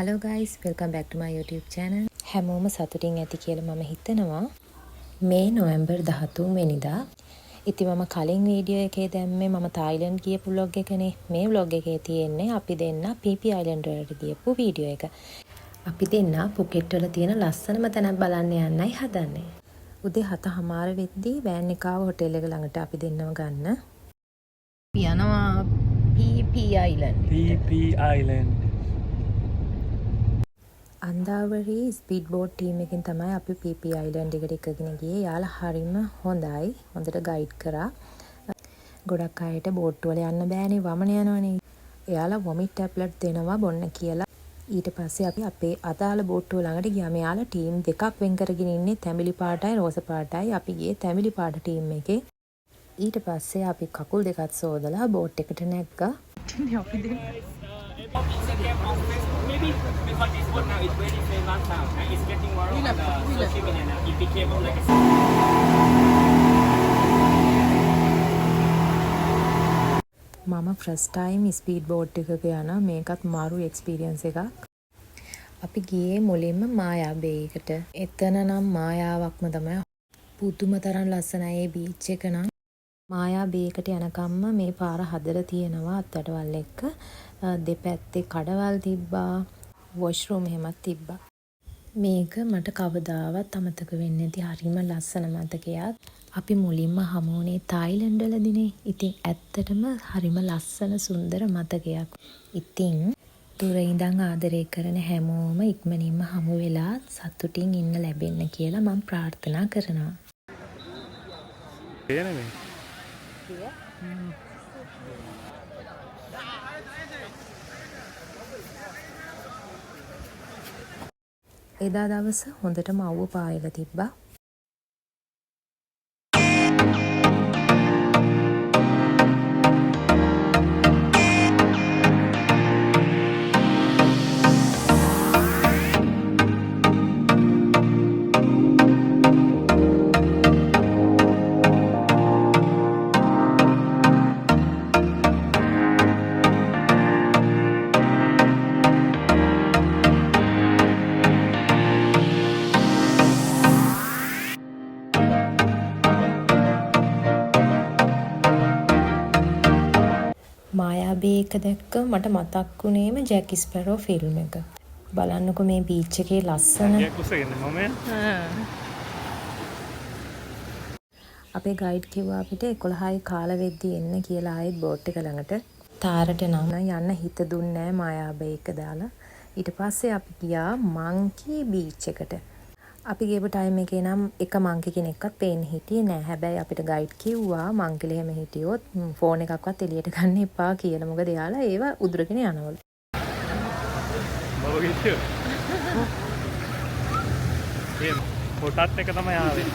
Hello guys, welcome back to my YouTube channel. හැමෝම සතුටින් ඇති කියලා මම හිතනවා. මේ නොවැම්බර් 13 වෙනිදා. ඉතින් මම කලින් වීඩියෝ එකේ දැම්මේ මම තායිලන්ඩ් ගියපු vlog එකනේ. මේ vlog එකේ තියෙන්නේ අපි දෙන්න PP Island වලට ගියපු වීඩියෝ එක. අපි දෙන්න පුකෙට් වල තියෙන ලස්සනම තැනක් බලන්න යන්නයි හදන්නේ. උදේ 7:00 වෙද්දී වෑන් එක ආව හොටෙල් එක ළඟට අපි දෙන්නව ගන්න. අපි යනවා PP Island. PP Island. අන්දාවරි ස්පීඩ් බෝට් ටීම් එකෙන් තමයි අපි PP Island එකට එකගෙන ගියේ. යාලා හරිම හොඳයි. හොඳට ගයිඩ් කරා. ගොඩක් අයට බෝට් වල යන්න බෑනේ වමන යනවනේ. එයාලා වොමිට් ටැබ්ලට් දෙනවා බොන්න කියලා. ඊට පස්සේ අපි අපේ අදාළ බෝට්ටුව ළඟට ගියා. මෙයාලා ටීම් දෙකක් වෙන් කරගෙන ඉන්නේ තැඹිලි පාටයි රෝස පාටයි. අපි ගියේ තැඹිලි පාට ටීම් එකේ. ඊට පස්සේ අපි කකුල් දෙකත් සෝදලා බෝට් එකට නැග්ගා. අපි Maybe because this one now is very famous now. It's getting viral on the social media now. It became like a... මම ෆස්ට් ටයිම් ස්පීඩ් බෝට් එකක යන මේකත් මාරු එක්ස්පීරියන්ස් එකක්. අපි ගියේ මුලින්ම මායා බේ එකට. එතන නම් මායාවක්ම තමයි. පුදුම තරම් ලස්සනයි ඒ බීච් එක නම්. මායා බේ එකට යනකම්ම මේ පාර හදලා තියෙනවා අත්වැටවල් එක්ක. දෙපැත්තේ කඩවල් තිබ්බා, වොෂ්රූම් එහෙමත් තිබ්බා. මේක මට කවදාවත් අමතක වෙන්නේ නැති හරිම ලස්සන මතකයක්. අපි මුලින්ම හමු වුණේ තායිලන්ඩ් වලදීනේ. ඉතින් ඇත්තටම හරිම ලස්සන සුන්දර මතකයක්. ඉතින් දුර ඉඳන් ආදරය කරන හැමෝම ඉක්මනින්ම හමු වෙලා සතුටින් ඉන්න ලැබෙන්න කියලා මම ප්‍රාර්ථනා කරනවා. එදා දවස හොඳටම අවුව පායලා තිබ්බා. මායා බේ එක දැක්ක මට මතක් වුණේම ජැක් ස්පැරෝ ෆිල්ම් එක. බලන්නකො මේ බීච් එකේ ලස්සන. අපේ ගයිඩ් කිව්වා අපිට 11යි කාල වෙද්දී එන්න කියලා ආයෙත් බෝට් එක ළඟට. තාරට නම් යන්න හිත දුන්නේ නැහැ මායා බේ එක දාලා. ඊට පස්සේ අපි ගියා මංකි බීච් එකට. අපි ගියපු ටයිම් එකේ නම් එක මංකි කෙනෙක්වත් පේන්නේ හිටියේ නෑ. හැබැයි අපිට ගයිඩ් කිව්වා මංකිල එහෙම හිටියොත් ෆෝන් එකක්වත් එළියට ගන්න එපා කියලා. මොකද එයාලා ඒව උදුරගෙන යනවලු. බබ කිච්චෝ. මේ පොටත් එක තමයි ආවේ.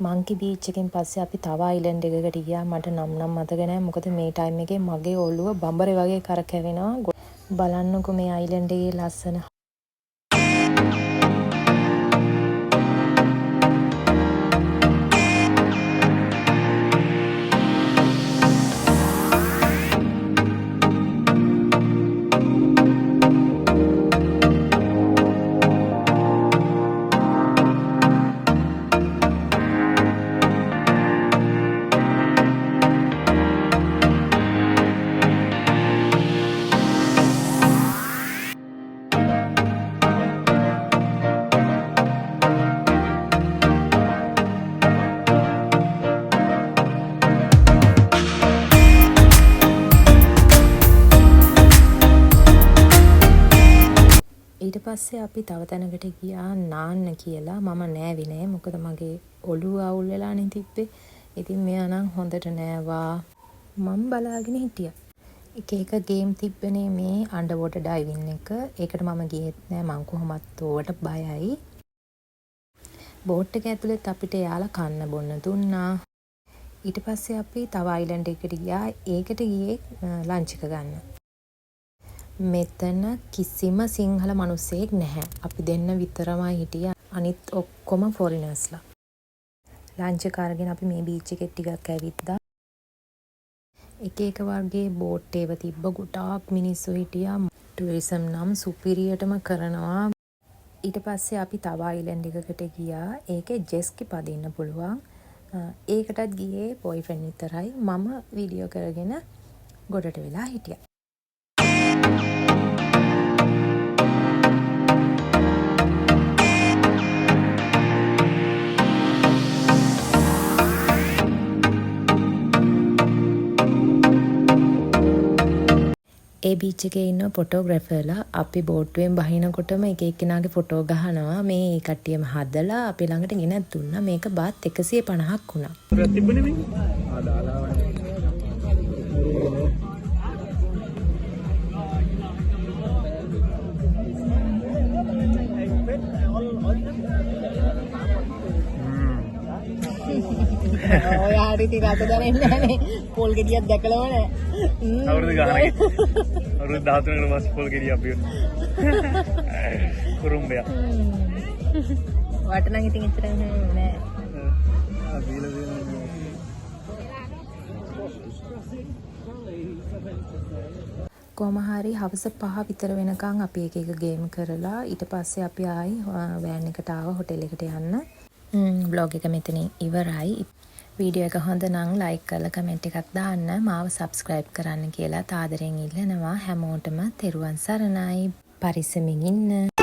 මංකි බීච් එකෙන් පස්සේ අපි තව අයිලන්ඩ් එකකට ගියා. මට නම් මතක නැහැ. මොකද මේ ටයිම් එකේ මගේ ඔළුව බඹරේ වගේ කරකැවෙනවා. බලන්නකො මේ අයිලන්ඩ් එකේ ලස්සන. ඊට පස්සේ අපි තව තැනකට ගියා නාන්න කියලා. මම නෑවි නෑ මොකද මගේ ඔළුව අවුල් වෙලානේ තිබ්බේ. ඉතින් මෙයා නම් හොඳට නෑවා. මම බලාගෙන හිටියා. එක ගේම් තිබ්බනේ මේ අන්ඩර් වෝටර් ඩයිවිං එක. ඒකට මම ගියෙත් නෑ. මං කොහොමත් ඕවට බයයි. බෝට් එක ඇතුළෙත් අපිට යාලා කන්න බොන්න දුන්නා. ඊට පස්සේ අපි තව අයිලන්ඩ් එකකට ගියා. ඒකට ගියේ ලන්ච් එක ගන්න. මෙතන කිසිම සිංහල මිනිස්සෙක් නැහැ. අපි දෙන්න විතරමයි හිටියේ. අනිත් ඔක්කොම ෆොරිනර්ස්ලා. ලන්ච් එක අරගෙන අපි මේ බීච් එකේ ටිකක් ඇවිත්දා. එක එක වර්ගයේ බෝට් ඒව තිබ්බ ගොඩාක් මිනිස්සු හිටියා. ටුරිසම් නම් සුපිරියටම කරනවා. ඊට පස්සේ අපි තව අයිලන්ඩ් එකකට ගියා. ඒකේ ජෙස්කි පදින්න පුළුවන්. ඒකටත් ගියේ බොයිෆ්‍රෙන්ඩ් විතරයි. මම වීඩියෝ කරගෙන ගොඩට වෙලා හිටියා. ඒ බීච් එකේ ඉන්න ෆොටෝග්‍රැෆර්ලා අපි බෝට්ටුවෙන් බහිනකොටම එක එක්කෙනාගේ ෆොටෝ ගහනවා. මේ කට්ටියම හදලා අපි ළඟට ගෙනත් දුන්නා. මේක බාත් 150ක් වුණා. තිබුණේ මේ ආදාලාවනේ. ඔය හරි ටික අත දැනෙන්නේ නැහනේ. පොල් ගෙඩියක් දැකලම නෑ. අවුරුදු ගානක. අවුරුදු 13කට පස්සේ පොල් ගෙඩිය අපි කුරුම්බය. වටනම් ඉතින් එච්චර නෑ. කොහොම හරි හවස 5 විතර වෙනකන් අපි එක ගේම් කරලා ඊට පස්සේ අපි ආයි වෑන් එකට ආව හොටෙල් එකට යන්න. vlog එක මෙතනින් ඉවරයි. වීඩියෝ එක හොඳ නම් ලයික් කරලා කමෙන්ට් එකක් දාන්න. මාව subscribe කරන්න කියලා තාදරෙන් ඉල්ලනවා. හැමෝටම තෙරුවන් සරණයි. පරිස්සමින් ඉන්න.